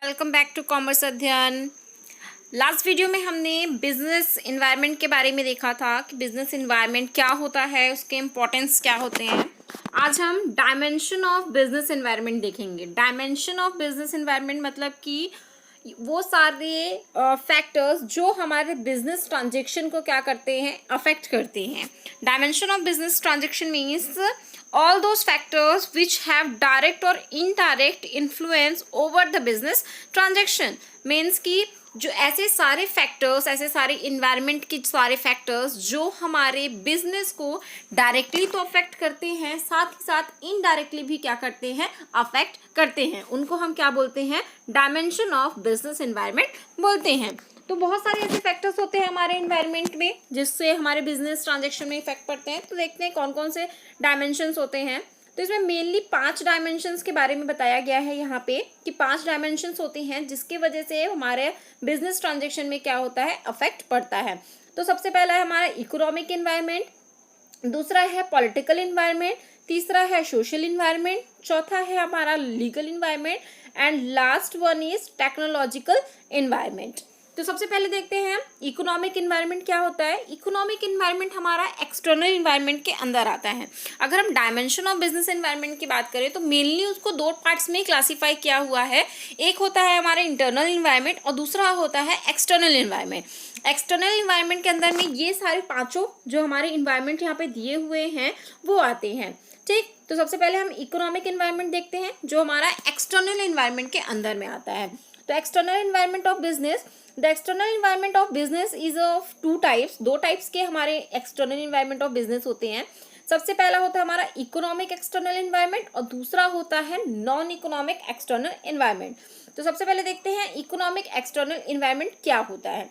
Welcome back to commerce अध्ययन। Last video में हमने बिजनेस इन्वायरमेंट के बारे में देखा था कि बिजनेस इन्वायरमेंट क्या होता है, उसके इम्पोर्टेंस क्या होते हैं। आज हम डायमेंशन ऑफ बिजनेस इन्वायरमेंट देखेंगे। डायमेंशन ऑफ बिजनेस इन्वायरमेंट मतलब कि वो सारे फैक्टर्स जो हमारे बिजनेस ट्रांजेक्शन को क्या करते हैं, अफेक्ट करते हैं। Dimension of business transaction means all those factors which have direct or indirect influence over the business transaction। means कि जो ऐसे सारे फैक्टर्स, ऐसे सारे इन्वायरमेंट के सारे फैक्टर्स जो हमारे बिजनेस को डायरेक्टली तो अफेक्ट करते हैं, साथ ही साथ इनडायरेक्टली भी क्या करते हैं, अफेक्ट करते हैं, उनको हम क्या बोलते हैं, डायमेंशन ऑफ बिजनेस इन्वायरमेंट बोलते हैं। तो बहुत सारे ऐसे फैक्टर्स होते हैं हमारे इन्वायरमेंट में जिससे हमारे बिजनेस ट्रांजेक्शन में इफेक्ट पड़ते हैं। तो देखते हैं कौन कौन से डायमेंशंस होते हैं। तो इसमें मेनली 5 डायमेंशंस के बारे में बताया गया है यहाँ पे कि 5 डायमेंशंस होते हैं जिसकी वजह से हमारे बिजनेस ट्रांजेक्शन में क्या होता है, अफेक्ट पड़ता है। तो सबसे पहला है हमारा इकोनॉमिक इन्वायरमेंट, दूसरा है पॉलिटिकल इन्वायरमेंट, तीसरा है सोशल इन्वायरमेंट, चौथा है हमारा legal environment and last one is technological environment. तो सबसे पहले देखते हैं इकोनॉमिक इन्वायरमेंट क्या होता है। इकोनॉमिक इन्वायरमेंट हमारा एक्सटर्नल इन्वायरमेंट के अंदर आता है। अगर हम डायमेंशन ऑफ बिजनेस इन्वायरमेंट की बात करें तो मेनली उसको 2 पार्ट्स में क्लासीफाई किया हुआ है। एक होता है हमारा इंटरनल इन्वायरमेंट और दूसरा होता है एक्सटर्नल इन्वायरमेंट। एक्सटर्नल इन्वायरमेंट के अंदर में ये सारे 5 जो हमारे इन्वायरमेंट यहाँ पे दिए हुए हैं वो आते हैं। ठीक, तो सबसे पहले हम इकोनॉमिक इन्वायरमेंट देखते हैं जो हमारा एक्सटर्नल इन्वायरमेंट के अंदर में आता है। तो external environment of business, the external environment of business is of 2 types. 2 types के हमारे एक्सटर्नल इन्वायरमेंट ऑफ बिजनेस होते हैं। सबसे पहला होता है हमारा इकोनॉमिक एक्सटर्नल इन्वायरमेंट और दूसरा होता है नॉन इकोनॉमिक एक्सटर्नल इन्वायरमेंट। तो सबसे पहले देखते हैं इकोनॉमिक एक्सटर्नल इन्वायरमेंट क्या होता है।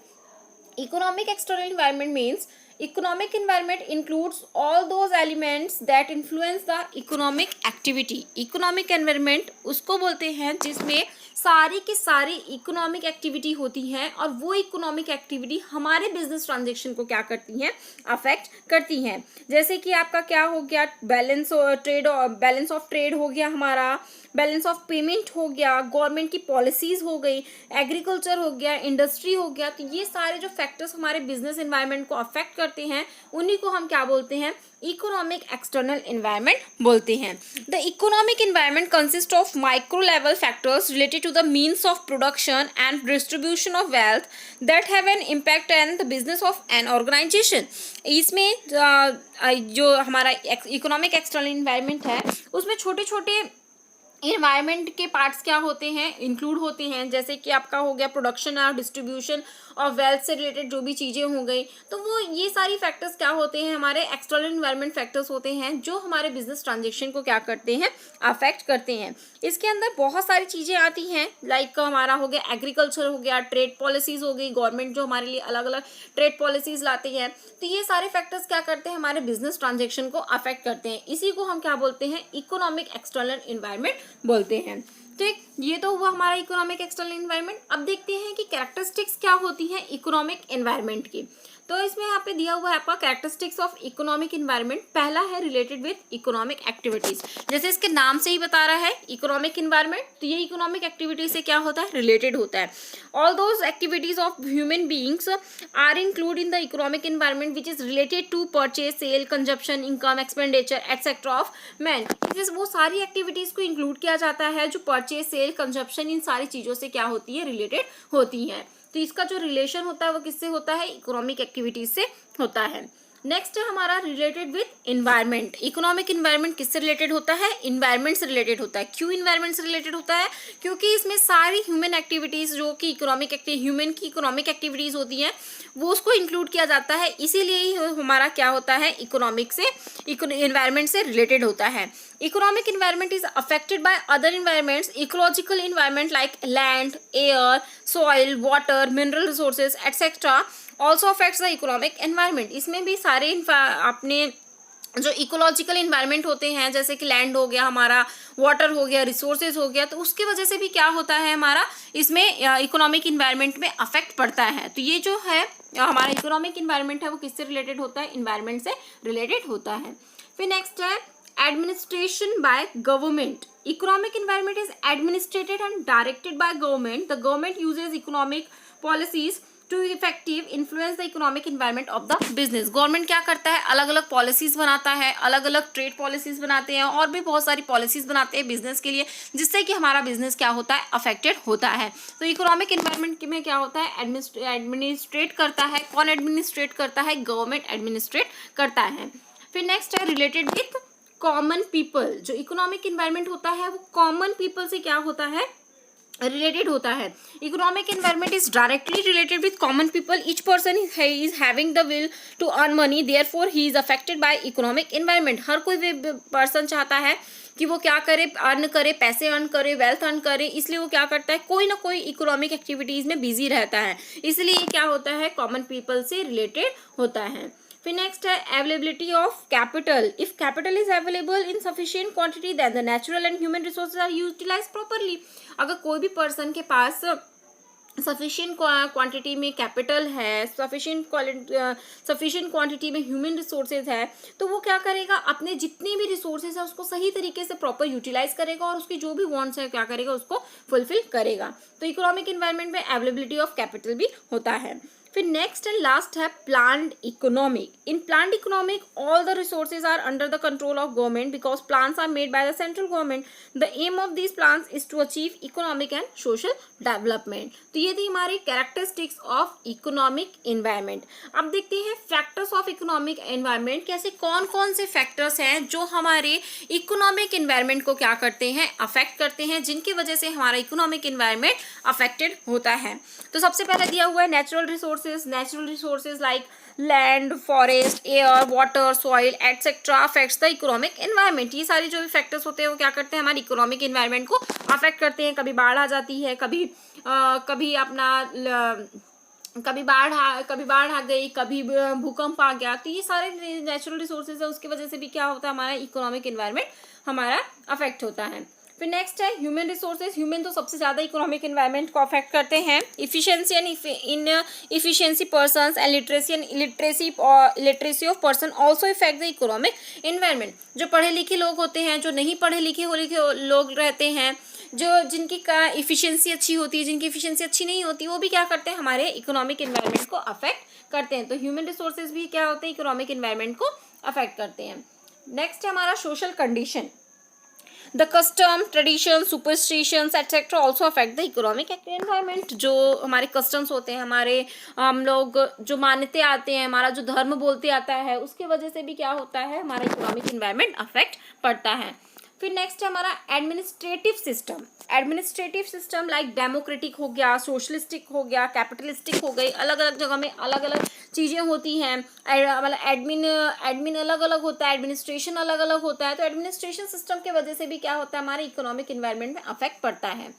Economic external environment means economic environment includes all those elements that influence the economic activity। economic environment उसको बोलते हैं जिसमें सारी की सारी इकोनॉमिक एक्टिविटी होती हैं और वो इकोनॉमिक एक्टिविटी हमारे बिजनेस ट्रांजेक्शन को क्या करती हैं, अफेक्ट करती हैं। जैसे कि आपका क्या हो गया, बैलेंस ऑफ ट्रेड हो गया, हमारा बैलेंस ऑफ पेमेंट हो गया, गवर्नमेंट की पॉलिसीज हो गई, एग्रीकल्चर हो गया, इंडस्ट्री हो गया। तो ये सारे जो फैक्टर्स हमारे बिजनेस एनवायरनमेंट को अफेक्ट करते हैं उन्हीं को हम क्या बोलते हैं, इकोनॉमिक एक्सटर्नल एनवायरनमेंट बोलते हैं। The economic environment consist of micro level factors related to the means of production and distribution of wealth that have an impact an the business of an organisation. इसमें जो हमारा economic external environment है उसमें छोटे छोटे environment के parts क्या होते हैं, इंक्लूड होते हैं। जैसे कि आपका हो गया प्रोडक्शन और डिस्ट्रीब्यूशन और वेल्थ से रिलेटेड जो भी चीज़ें हो गई, तो वो ये सारी फैक्टर्स क्या होते हैं, हमारे एक्सटर्नल इन्वायरमेंट फैक्टर्स होते हैं जो हमारे बिजनेस ट्रांजेक्शन को क्या करते हैं, अफेक्ट करते हैं। इसके अंदर बहुत सारी चीज़ें आती हैं, लाइक हमारा हो गया एग्रीकल्चर हो गया, ट्रेड पॉलिसीज़ हो गई, गवर्नमेंट जो हमारे लिए अलग अलग ट्रेड पॉलिसीज़ लाती है। तो ये सारे फैक्टर्स क्या करते हैं, हमारे बिजनेस ट्रांजेक्शन को अफेक्ट करते हैं। इसी को हम क्या बोलते हैं, इकोनॉमिक एक्सटर्नल इन्वायरमेंट बोलते हैं। ठीक, ये तो हुआ हमारा इकोनॉमिक एक्सटर्नल एनवायरनमेंट। अब देखते हैं कि कैरेक्टरिस्टिक्स क्या होती हैं इकोनॉमिक एनवायरनमेंट की। तो इसमें यहाँ पे दिया हुआ है आपका कैरेक्टरिस्टिक्स ऑफ इकोनॉमिक एनवायरनमेंट। पहला है रिलेटेड विद इकोनॉमिक एक्टिविटीज। जैसे इसके नाम से ही बता रहा है इकोनॉमिक एनवायरनमेंट, तो ये इकोनॉमिक एक्टिविटी से क्या होता है, रिलेटेड होता है। All those activities of human beings are include in the economic environment which is related to purchase, sale, consumption, income, expenditure etcetera of man. वो सारी एक्टिविटीज को इंक्लूड किया जाता है जो परचेज, सेल, कंजप्शन इन सारी चीजों से क्या होती है, रिलेटेड होती है। तो इसका जो रिलेशन होता है वो किससे होता है, इकोनॉमिक एक्टिविटीज से होता है। नेक्स्ट है हमारा related with environment. Economic environment किससे रिलेटेड होता है, इन्वायरमेंट से रिलेटेड होता है। क्यों इन्वायरमेंट से रिलेटेड होता है, क्योंकि इसमें सारी ह्यूमन एक्टिविटीज जो कि ह्यूमन की इकोनॉमिक एक्टिविटीज होती हैं वो उसको इंक्लूड किया जाता है। इसीलिए ही हमारा क्या होता है, इकोनॉमिक से इन्वायरमेंट से रिलेटेड होता है। Economic environment is affected by other environments, ecological environment like land, air, soil, water, mineral resources etcetera also affects the economic environment. इसमें भी सारे अपने जो इकोलॉजिकल इन्वायरमेंट होते हैं, जैसे कि लैंड हो गया हमारा, वाटर हो गया, रिसोर्सेज हो गया, तो उसकी वजह से भी क्या होता है, हमारा इसमें इकोनॉमिक इन्वायरमेंट में अफेक्ट पड़ता है। तो ये जो है हमारा इकोनॉमिक इन्वायरमेंट है वो किससे रिलेटेड होता है, इन्वायरमेंट से रिलेटेड होता है। फिर नेक्स्ट है administration by government. economic environment is administrated and directed by government. The government uses economic policies to effective influence the economic environment of the business. Government क्या करता है, अलग अलग पॉलिसीज बनाता है, अलग अलग ट्रेड पॉलिसीज बनाते हैं और भी बहुत सारी पॉलिसीज बनाते हैं बिजनेस के लिए, जिससे कि हमारा बिजनेस क्या होता है, अफेक्टेड होता है. तो इकोनॉमिक एनवायरनमेंट में क्या होता है, एडमिनिस्ट्रेट करता है. कौन एडमिनिस्ट्रेट करता है, गवर्नमेंट एडमिनिस्ट्रेट करता है. फिर नेक्स्ट है रिलेटेड विथ कॉमन पीपल. जो इकोनॉमिक एनवायरनमेंट होता है वो कॉमन पीपल से क्या होता है, रिलेटेड होता है. Economic environment is directly related with common people. Each person is having the will to earn money, therefore he is affected by economic environment. हर कोई पर्सन चाहता है कि वो क्या करे, अर्न करे, पैसे अर्न करे, वेल्थ अर्न करे, इसलिए वो क्या करता है, कोई ना कोई इकोनॉमिक एक्टिविटीज में बिजी रहता है. इसलिए क्या होता है, कॉमन पीपल से रिलेटेड होता है. फिर नेक्स्ट है availability of capital. If capital is available in sufficient quantity then the natural and human resources are utilise properly. अगर कोई भी पर्सन के पास सफिशिएंट क्वांटिटी में कैपिटल है, सफिशिएंट क्वांटिटी में ह्यूमन रिसोर्सेज है, तो वो क्या करेगा, अपने जितने भी रिसोर्सेज है उसको सही तरीके से प्रॉपर यूटिलाइज करेगा और उसकी जो भी वांट्स है क्या करेगा, उसको फुलफिल करेगा. तो इकोनॉमिक एनवायरनमेंट में अवेलेबिलिटी ऑफ कैपिटल भी होता है. फिर नेक्स्ट एंड लास्ट है planned economic. In planned economic all the resources are under the control of government because plans are made by the central government. The aim of these plans is to achieve economic and social development. तो ये थी हमारी characteristics of economic environment. अब देखते हैं factors of economic environment, कैसे कौन कौन से फैक्टर्स हैं जो हमारे इकोनॉमिक एनवायरनमेंट को क्या करते हैं, अफेक्ट करते हैं, जिनकी वजह से हमारा इकोनॉमिक एनवायरनमेंट अफेक्टेड होता है. तो सबसे पहले दिया हुआ है natural resources like land, forest, air, water, soil etcetera affects the economic environment. ये सारे जो भी फैक्टर्स होते हैं वो क्या करते हैं, हमारे इकोनॉमिक एनवायरनमेंट को अफेक्ट करते हैं. कभी बाढ़ आ जाती है, कभी बाढ़ आ गई, कभी भूकंप आ गया, तो ये सारे नेचुरल रिसोर्सेज है, उसकी वजह से भी क्या होता है, हमारा इकोनॉमिक एनवायरनमेंट हमारा अफेक्ट होता है. फिर नेक्स्ट है ह्यूमन रिसोर्सेज. ह्यूमन तो सबसे ज़्यादा इकोनॉमिक एनवायरनमेंट को अफेक्ट करते हैं. Efficiency and efficiency persons and literacy of person also effect the economic environment. जो पढ़े लिखे लोग होते हैं, जो नहीं पढ़े लिखे लोग रहते हैं, जिनकी इफिशिएंसी अच्छी होती है, जिनकी इफिशिएंसी अच्छी नहीं होती, वो भी क्या करते हैं, हमारे इकोनॉमिक एनवायरनमेंट को अफेक्ट करते हैं. तो ह्यूमन रिसोर्सेज भी क्या होते हैं, इकोनॉमिक एनवायरनमेंट को अफेक्ट करते हैं. नेक्स्ट है हमारा social condition. The custom, tradition, superstitions, etc. also affect the economic environment. जो हमारे customs होते हैं, हम लोग जो मानते आते हैं, हमारा जो धर्म बोलते आता है, उसके वजह से भी क्या होता है, हमारा इकोनॉमिक एनवायरनमेंट अफेक्ट पड़ता है. फिर नेक्स्ट है हमारा administrative system. Administrative system like democratic हो गया, सोशलिस्टिक हो गया, कैपिटलिस्टिक हो गई. अलग अलग जगह में अलग अलग चीज़ें होती हैं. मतलब एडमिन अलग अलग होता है, एडमिनिस्ट्रेशन अलग अलग होता है. तो एडमिनिस्ट्रेशन सिस्टम के वजह से भी क्या होता है, हमारे इकोनॉमिक एनवायरनमेंट में अफेक्ट पड़ता है.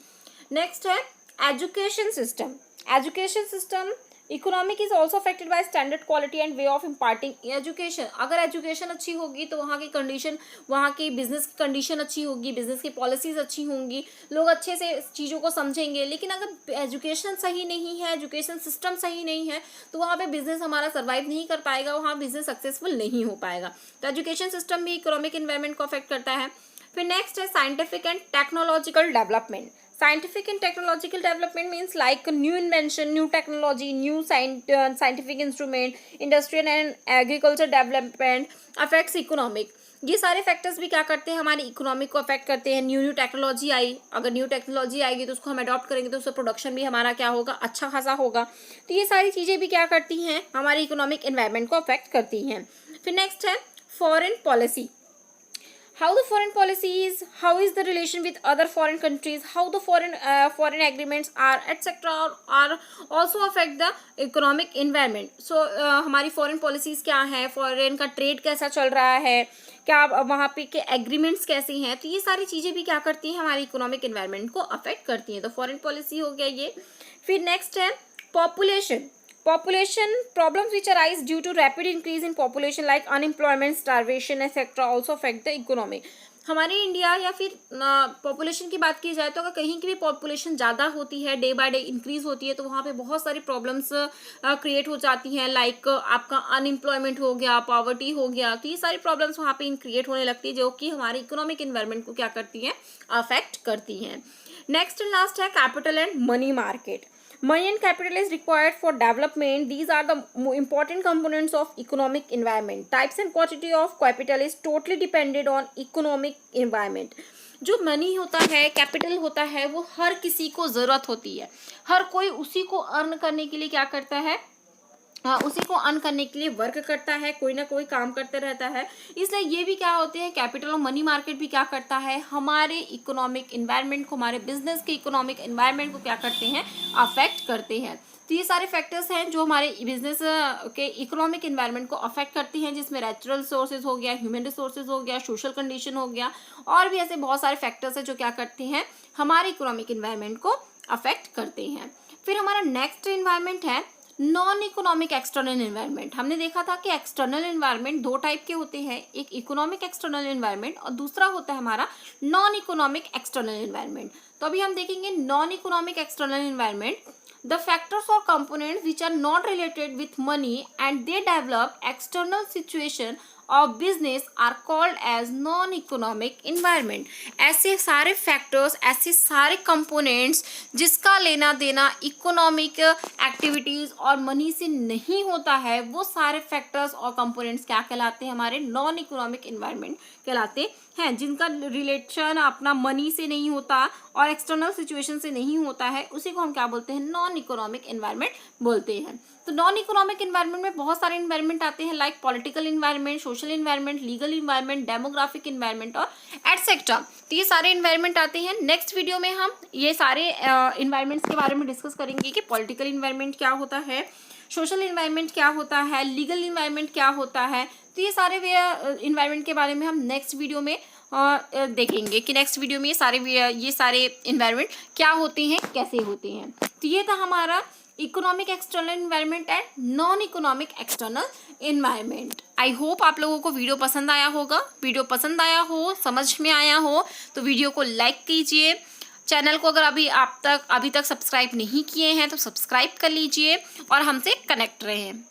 नेक्स्ट है education system. Education system economic is also affected by standard quality and way of imparting education. अगर एजुकेशन अच्छी होगी तो वहाँ की कंडीशन, वहाँ की बिजनेस की कंडीशन अच्छी होगी, बिजनेस की पॉलिसीज अच्छी होंगी, लोग अच्छे से चीज़ों को समझेंगे. लेकिन अगर एजुकेशन सही नहीं है, एजुकेशन सिस्टम सही नहीं है, तो वहाँ पे बिजनेस हमारा सर्वाइव नहीं कर पाएगा, वहाँ बिजनेस सक्सेसफुल नहीं हो पाएगा. तो एजुकेशन सिस्टम भी इकोनॉमिक एनवायरनमेंट को अफेक्ट करता है. फिर नेक्स्ट है scientific and technological development. Scientific and technological development means like new invention, new technology, new scientific instrument, industrial and agriculture development affects economic. ये सारे फैक्टर्स भी क्या करते हैं, हमारी इकोनॉमिक को अफेक्ट करते हैं. न्यू टेक्नोलॉजी आई, अगर न्यू टेक्नोलॉजी आएगी तो उसको हम अडॉप्ट करेंगे तो उसका प्रोडक्शन भी हमारा क्या होगा, अच्छा खासा होगा. तो ये सारी चीज़ें भी क्या करती हैं, हमारी इकोनॉमिक एनवायरनमेंट को अफेक्ट करती हैं. फिर नेक्स्ट है foreign policy. How the foreign policies, how is the relation with other foreign countries, how the foreign agreements are etc. are also affect the economic environment. So हमारी foreign policies क्या है, foreign का trade कैसा चल रहा है, क्या वहाँ पे के एग्रीमेंट्स कैसे हैं, तो ये सारी चीज़ें भी क्या करती हैं, हमारी इकोनॉमिक एनवायरनमेंट को अफेक्ट करती हैं. तो फॉरेन पॉलिसी हो गया ये. फिर नेक्स्ट है population. Population problems which arise due to rapid increase in population like unemployment, starvation, etc. also affect the economy. हमारे इंडिया या फिर पॉपुलेशन की बात की जाए तो अगर कहीं की भी पॉपुलेशन ज़्यादा होती है, डे बाय डे इंक्रीज होती है, तो वहाँ पे बहुत सारी प्रॉब्लम्स क्रिएट हो जाती हैं। लाइक आपका अनएम्प्लॉयमेंट हो गया, पॉवर्टी हो गया, तो ये सारी प्रॉब्लम्स वहाँ पे क्रिएट होने लगती है, जो कि हमारे इकोनॉमिक इन्वायरमेंट को क्या करती हैं, अफेक्ट करती हैं। नेक्स्ट एंड लास्ट है capital and money market. Money and capital is required for development. These are the important components of economic environment. Types and quantity of capital is totally dependent on economic environment. जो money होता है, capital होता है, वो हर किसी को ज़रूरत होती है। हर कोई उसी को अर्न करने के लिए क्या करता है, उसी को अर्न करने के लिए वर्क करता है, कोई ना कोई काम करते रहता है। इसलिए ये भी क्या होते हैं, कैपिटल और मनी मार्केट भी क्या करता है, हमारे इकोनॉमिक एनवायरनमेंट को, हमारे बिजनेस के इकोनॉमिक एनवायरनमेंट को क्या करते हैं, अफेक्ट करते हैं। तो ये सारे फैक्टर्स हैं जो हमारे बिजनेस के इकोनॉमिक एनवायरनमेंट को अफेक्ट करती हैं, जिसमें नेचुरल रिसोर्सेज हो गया, ह्यूमन रिसोर्सेज हो गया, सोशल कंडीशन हो गया, और भी ऐसे बहुत सारे फैक्टर्स हैं जो क्या करते हैं, हमारे इकोनॉमिक एनवायरनमेंट को अफेक्ट करते हैं। फिर हमारा नेक्स्ट एनवायरनमेंट है नॉन इकोनॉमिक एक्सटर्नल एनवायरनमेंट। हमने देखा था कि एक्सटर्नल एनवायरनमेंट दो टाइप के होते हैं, एक इकोनॉमिक एक्सटर्नल एनवायरनमेंट और दूसरा होता है हमारा नॉन इकोनॉमिक एक्सटर्नल एनवायरनमेंट। तो अभी हम देखेंगे non economic external environment. The factors or components which are not related with money and they develop external situation of business are called as non-economic environment. ऐसे सारे factors, ऐसे सारे components जिसका लेना देना इकोनॉमिक एक्टिविटीज़ और मनी से नहीं होता है, वो सारे factors और components क्या कहलाते हैं, हमारे नॉन इकोनॉमिक इन्वायरमेंट कहलाते हैं। जिनका रिलेशन अपना मनी से नहीं होता और एक्सटर्नल सिचुएशन से नहीं होता है, उसी को हम क्या बोलते हैं, नॉन इकोनॉमिक एनवायरनमेंट बोलते हैं। तो नॉन इकोनॉमिक एनवायरनमेंट में बहुत सारे एनवायरनमेंट आते हैं, like political environment, social environment, legal environment, demographic environment और एटसेट्रा। तो ये सारे एनवायरनमेंट आते हैं। नेक्स्ट वीडियो में हम ये सारे एनवायरनमेंट्स के बारे में डिस्कस करेंगे कि पॉलिटिकल एनवायरनमेंट क्या होता है, सोशल एनवायरनमेंट क्या होता है, लीगल एनवायरनमेंट क्या होता है। तो ये सारे एनवायरनमेंट के बारे में हम नेक्स्ट वीडियो में देखेंगे कि नेक्स्ट वीडियो में ये सारे एनवायरनमेंट क्या होते हैं, कैसे होते हैं। तो ये था हमारा economic external environment and non economic external environment. I hope आप लोगों को वीडियो पसंद आया होगा। वीडियो पसंद आया हो, समझ में आया हो, तो वीडियो को लाइक कीजिए। चैनल को अगर अभी तक सब्सक्राइब नहीं किए हैं तो सब्सक्राइब कर लीजिए और हमसे कनेक्ट रहें।